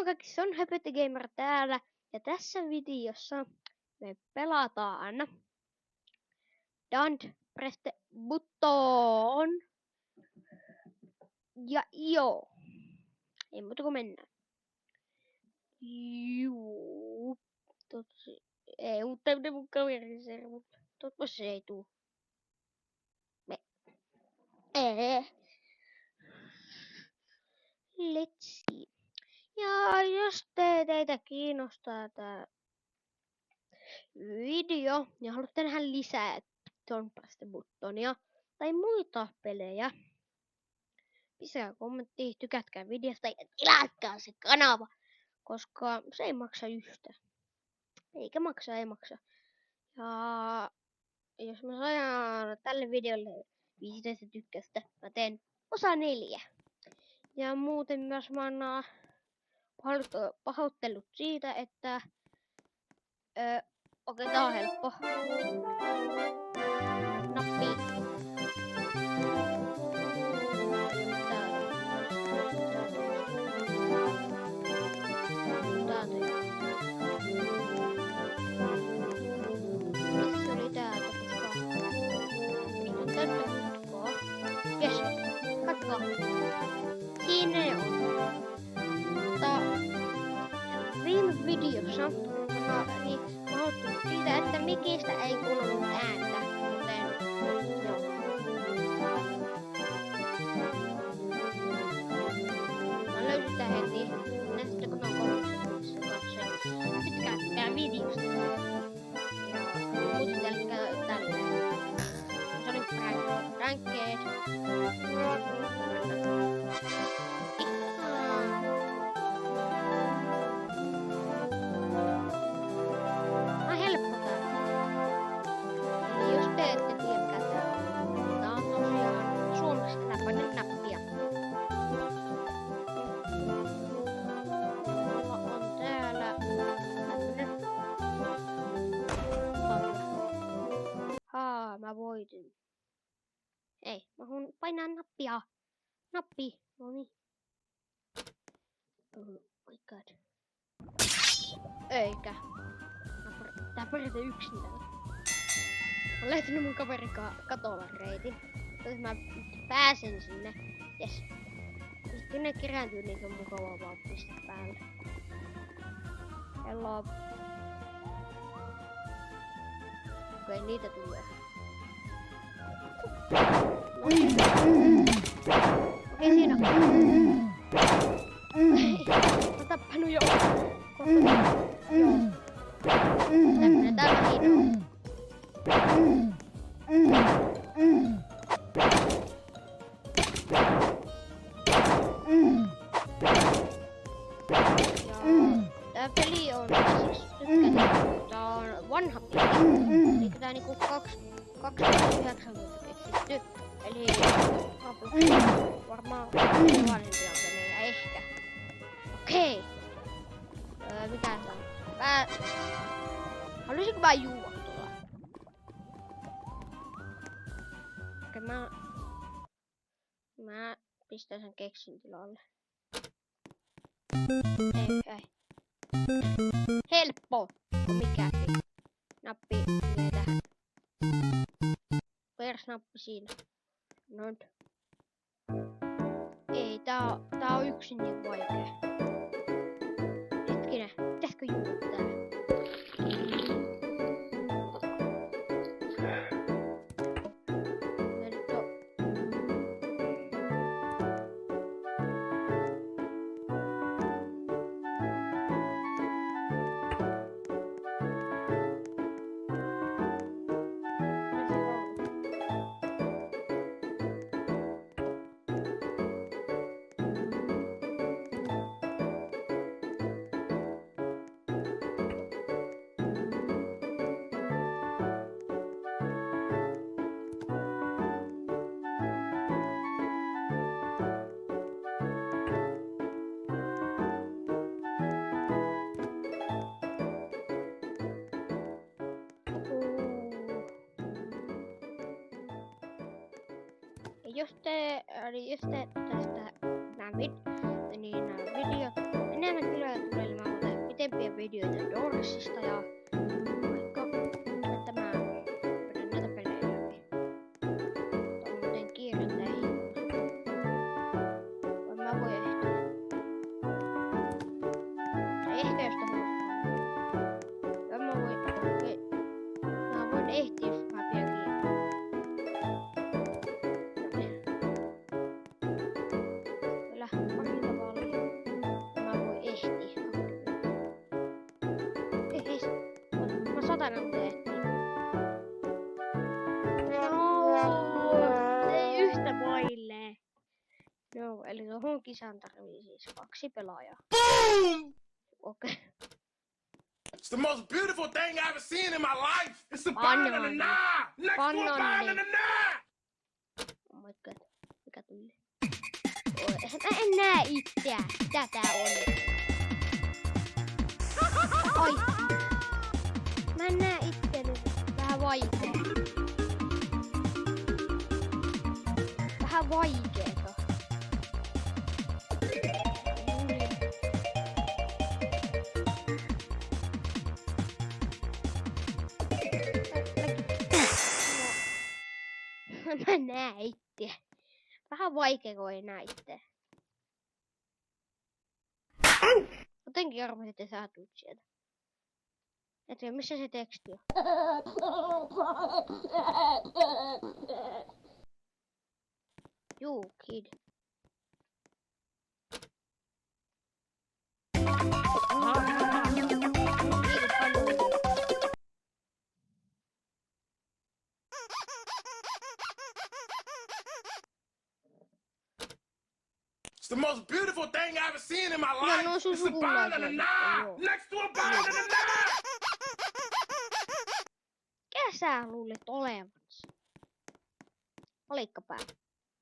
kaikki, se on Höpötti Gamer täällä. Ja tässä videossa me pelataan Don't Press the Button. Ja joo. Ei muuta kuin mennään. Juu. Tosi. Ei, mutta mun kaveriservu. Totta se ei tuu. Let's see. Ja jos teitä kiinnostaa tää video ja haluatte nähdä lisää Don't Press the Buttonia tai muita pelejä, pistäkää kommentti, tykätkää videosta ja tilatkaa se kanava, koska se ei maksa yhtään. Eikä maksa, ei maksa. Ja jos mä saan tälle videolle 15 tykkäystä, mä teen osa 4. Ja muuten myös mä annan pahoittelut siitä, että okei, tää on helppo. Nappi. Missä oli täältä, koska nyt on täyttä mutkoa. Jes, katso. Siinä ne on. Mutta viime videossa pahoittelut siitä, että mikistä ei kuulunut ääntä, joten joo. Mä löysin sitä heti. Näette kun on kommentissa katsoen. Tykkääkää videosta. Ja muistitelkää tällä. Se oli prankkeet. Mä voitin. Ei, mä haluan painaa nappia. Nappi. Noniin. Oh my god. Eikä. Tää pärjätä yksin täällä. Mä oon lähtenyt mun kaverin katolla reitin. Jos mä pääsen sinne. Jes. Sitten ne kerääntyy, niin on mukavaa vaan pistää päälle. Hello. Okei, niitä tulee. Okei, siinä on. Mä tappanut jo. Joo. Tämmönen täällä siinä on. Tää peli on siis tykkätä. Tää on vanha peli. Eli tää niinku 2009 keksitty. Eli varmaan vanhempia pelejä ehkä. Okei. Mitä se on? Haluaisinko mä juua tuolla? Okei, mä pistän sen keksin tilalle. Ei. Helppo. Mikäkin. Nappi tähän. Persnappi siinä. Noin. Ei, tää on yksin niin vaikea. Hetkinen, pitäisikö juoda tää? jos te tästä nämä videot enemmän tiloja pitempiä videoita Dorsista ja vaikka että mä vedän näitä pelejä läpi. Mutta on muuten kiirettä ei. Vai mä voin ehtiä. Tai ehkä jos haluaa. Ja mä voin ehtiä jos mä pidän kiinni. Kyllä pahinta vaan oli. Mä voin ehtiä. Mä satanan tehtiin. No, ei yhtä maille. No, eli tuohon kisaan tarvii siis 2 pelaajaa. Boom! Okei. It's the most beautiful thing I've ever seen in my life. It's a banana. Next to a banana. Oh my god. Mikä tuli? Mä en näe itseä. Mitä tää on? Ai. Mä en näe itseäni. Vähän vaikea. Vähän vaikeeta. Mä näe itseä. Vähän vaikea, kun ei näe itseä. Jotenkin arvasin, että sä tulet sieltä. Et tiedä, missä se teksti on. Juu, kid. It's the most beautiful thing I've ever seen in my life. no, It's a banana. Next to a banana. Mikä sä luulet olevansa? Olikko pää?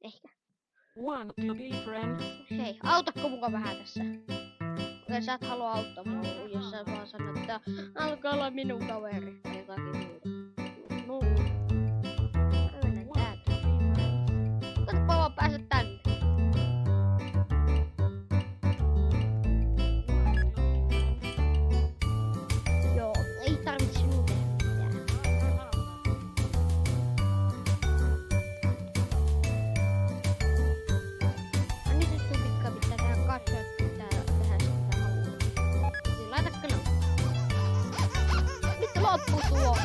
Ehkä. Want to be friends? Hei, autakko muka vähän tässä? Okei, sä et halua auttaa mua, jos sä vaan sanot, että alkaa olla minun kaveri tai jotakin muuta. No. Mä menen täältä. Katsopa vaan pääse tänne. Joo, ei tarvitse sinun tehdä mitään. No nyt sun pitää tehdä katsoa, että pitää tehdä sitä haluaa. Niin laitatko no? Nyt loppuu tuo.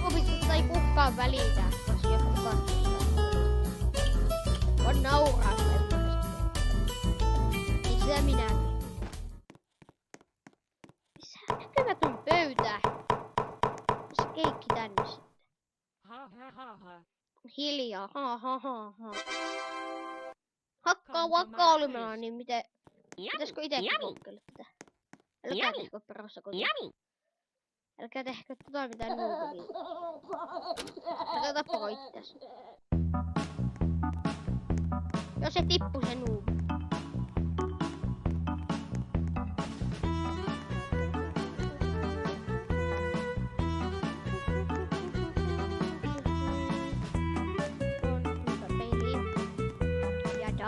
Opitusta ei kukaan välitä, jos joku katsoo. Voin nauraa semmoista. Niin sitä minäkin. Missä näkymätön pöytä? Se keikki tänne sitten. Ha ha ha ha. Hiljaa, Hakkaa vakkaulimella, niin miten... Pitäisikö itekin kokeilla tätä? Älkää tehkö perässä kotiin. Älkää tehkö tota mitään nuukelia. Älkää tappako itseäsi. Jos se tippuu se nuubi.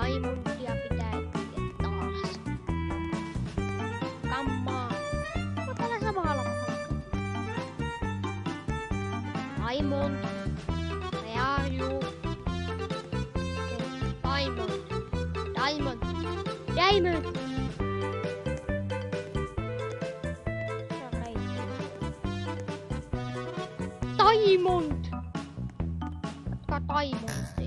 Diamondia pitää etsiä taas. Kammaa. Mä tällä samalla Diamond. Where are you? Diamond. Diamond. Diamond. Diamond. Katsokaa Diamondi.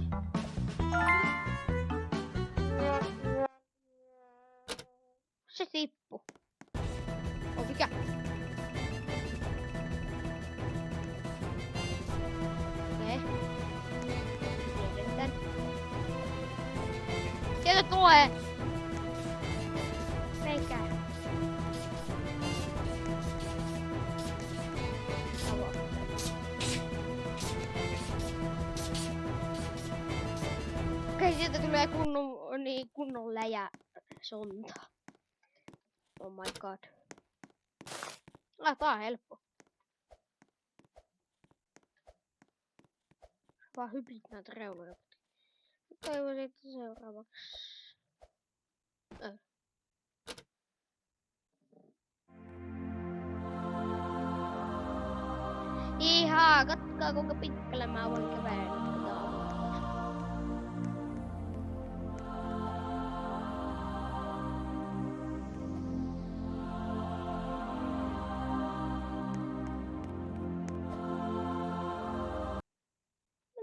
Se tippu. Oh, mikä? Okei. Tiedetään. Sieltä tulee! Menkää. Okei, sieltä tulee kunnon läjä sonta. Oh my god. Tää on helppo. Vaan hypit näitä reunoja. Toivon, että seuraavaksi. Ihan, katsokaa kuinka pitkälle mä voin kävellä.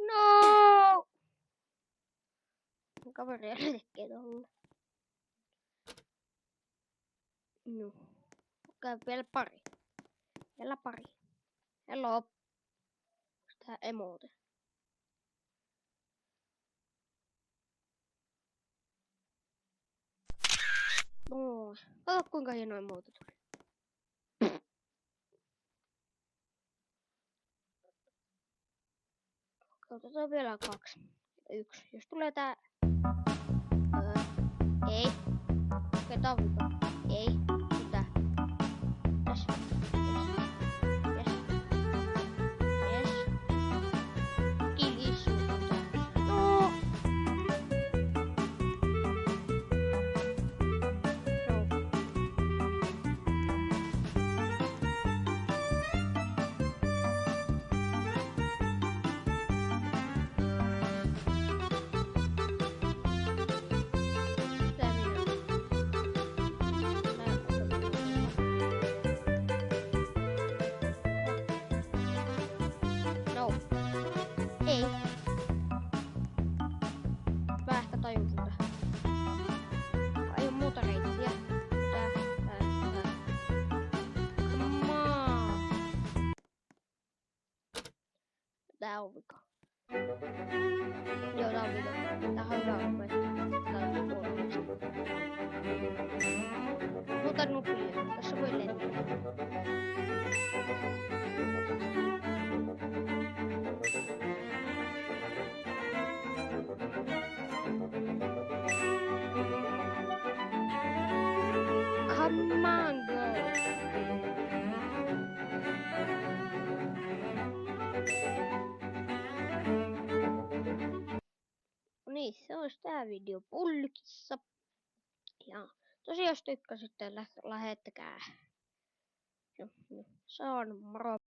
No! Kaveri tekee tolle. No. Okei, vielä pari. Vielä pari. Hello. Tää emote. No. Kato kuinka hieno emote tuli. Otetaan vielä 2. 1. Jos tulee tää... ei. Okei, tää on vika. Ei. Mitä? Yes. Yes. Yes. Yes. Kilisuutta. No. No. Ei. Mä ehkä tajun tätä. Ei oo muuta reittiä. Tää. Come on. Tää on vika. Joo, tää on vika. Tää on hyvä opettaa. Tää on puolesta. Muuta nupia. Tässä voi lentää. Come on, girl. No niin, se olisi tää video pulkissa. Ja tosiaan jos tykkäsitte, lähettäkää. Se on moro.